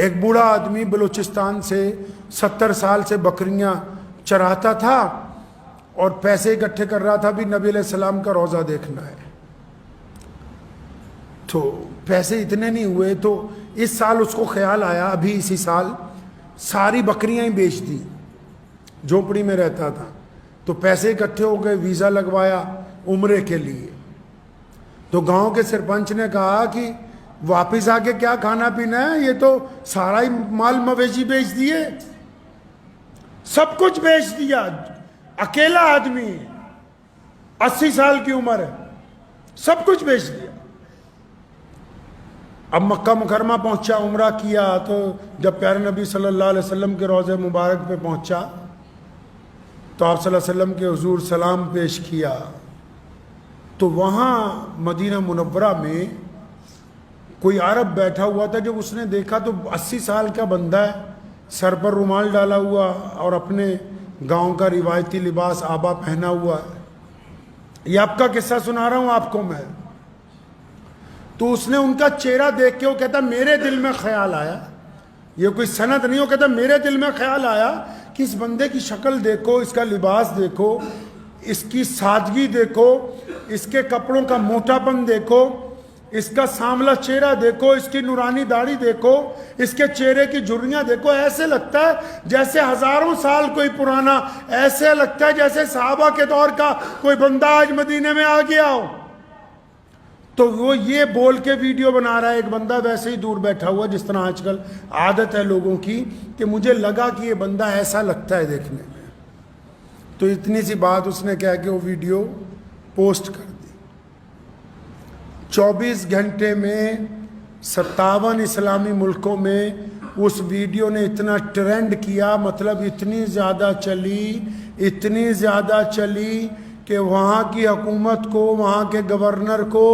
ایک بوڑھا آدمی بلوچستان سے 70 سال سے بکریاں چراتا تھا اور پیسے اکٹھے کر رہا تھا بھی نبی علیہ السلام کا روضہ دیکھنا ہے. تو پیسے اتنے نہیں ہوئے تو اس سال اس کو خیال آیا، ابھی اسی سال ساری بکریاں ہی بیچ دی. جھونپڑی میں رہتا تھا تو پیسے اکٹھے ہو گئے، ویزا لگوایا عمرے کے لیے. تو گاؤں کے سرپنچ نے کہا کہ واپس آ کے کیا کھانا پینا ہے، یہ تو سارا ہی مال مویشی بیچ دیے، سب کچھ بیچ دیا. اکیلا آدمی ہے، 80 سال کی عمر ہے، سب کچھ بیچ دیا. اب مکہ مکرمہ پہنچا، عمرہ کیا. تو جب پیارے نبی صلی اللہ علیہ وسلم کے روضہ مبارک پہ پہنچا تو آپ صلی اللہ علیہ وسلم کے حضور سلام پیش کیا. تو وہاں مدینہ منورہ میں کوئی عرب بیٹھا ہوا تھا. جب اس نے دیکھا تو 80 سال کا بندہ ہے، سر پر رومال ڈالا ہوا اور اپنے گاؤں کا روایتی لباس آبا پہنا ہوا ہے. یہ آپ کا قصہ سنا رہا ہوں آپ کو میں. تو اس نے ان کا چہرہ دیکھ کے وہ کہتا میرے دل میں خیال آیا، یہ کوئی سند نہیں، وہ کہتا میرے دل میں خیال آیا کہ اس بندے کی شکل دیکھو، اس کا لباس دیکھو، اس کی سادگی دیکھو، اس کے کپڑوں کا موٹا پن دیکھو، اس کا سانولا چہرہ دیکھو، اس کی نورانی داڑھی دیکھو، اس کے چہرے کی جھریاں دیکھو. ایسے لگتا ہے جیسے ہزاروں سال کوئی پرانا، ایسے لگتا ہے جیسے صحابہ کے دور کا کوئی بندہ آج مدینے میں آ گیا ہو. تو وہ یہ بول کے ویڈیو بنا رہا ہے. ایک بندہ ویسے ہی دور بیٹھا ہوا، جس طرح آج کل عادت ہے لوگوں کی کہ مجھے لگا کہ یہ بندہ ایسا لگتا ہے دیکھنے میں. تو اتنی سی بات اس نے کہا کہ وہ ویڈیو پوسٹ کر دی. 24 گھنٹے میں 57 اسلامی ملکوں میں اس ویڈیو نے اتنا ٹرینڈ کیا، مطلب اتنی زیادہ چلی کہ وہاں کی حکومت کو، وہاں کے گورنر کو،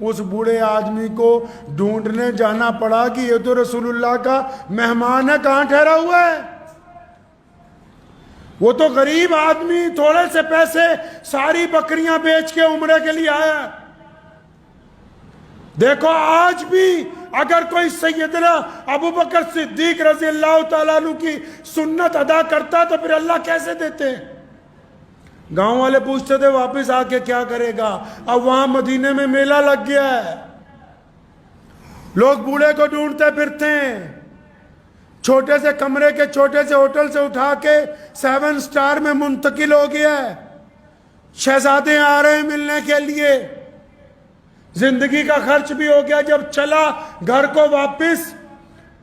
اس بوڑھے آدمی کو ڈھونڈنے جانا پڑا کہ یہ تو رسول اللہ کا مہمان ہے، کہاں ٹھہرا ہوا ہے. وہ تو غریب آدمی تھوڑے سے پیسے ساری بکریاں بیچ کے عمرے کے لیے آیا. دیکھو آج بھی اگر کوئی سیدنا ابوبکر صدیق رضی اللہ تعالیٰ عنہ کی سنت ادا کرتا تو پھر اللہ کیسے دیتے. گاؤں والے پوچھتے تھے واپس آ کے کیا کرے گا. اب وہاں مدینے میں میلہ لگ گیا ہے، لوگ بوڑھے کو ڈھونڈتے پھرتے ہیں. چھوٹے سے کمرے کے چھوٹے سے ہوٹل سے اٹھا کے 7 سٹار میں منتقل ہو گیا ہے. شہزادے آ رہے ہیں ملنے کے لیے. زندگی کا خرچ بھی ہو گیا. جب چلا گھر کو واپس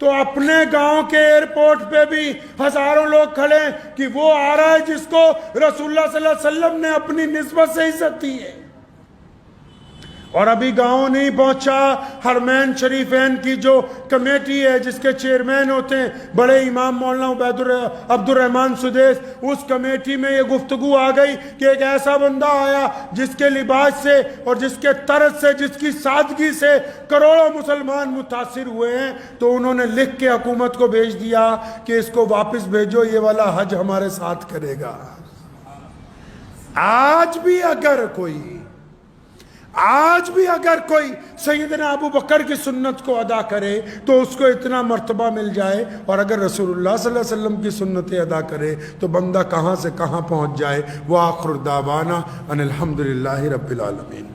تو اپنے گاؤں کے ایئرپورٹ پہ بھی ہزاروں لوگ کھڑے کہ وہ آ رہا ہے جس کو رسول اللہ صلی اللہ علیہ وسلم نے اپنی نسبت سے عزت دی ہے. اور ابھی گاؤں نہیں پہنچا. حرمین شریفین کی جو کمیٹی ہے جس کے چیئرمین ہوتے ہیں بڑے امام مولانا عبد الرحمن سدیس، اس کمیٹی میں یہ گفتگو آ گئی کہ ایک ایسا بندہ آیا جس کے لباس سے اور جس کے طرز سے، جس کی سادگی سے کروڑوں مسلمان متاثر ہوئے ہیں. تو انہوں نے لکھ کے حکومت کو بھیج دیا کہ اس کو واپس بھیجو، یہ والا حج ہمارے ساتھ کرے گا. آج بھی اگر کوئی سیدنا ابو بکر کی سنت کو ادا کرے تو اس کو اتنا مرتبہ مل جائے، اور اگر رسول اللہ صلی اللہ علیہ وسلم کی سنتیں ادا کرے تو بندہ کہاں سے کہاں پہنچ جائے. وآخر دعوانا ان الحمدللہ رب العالمین.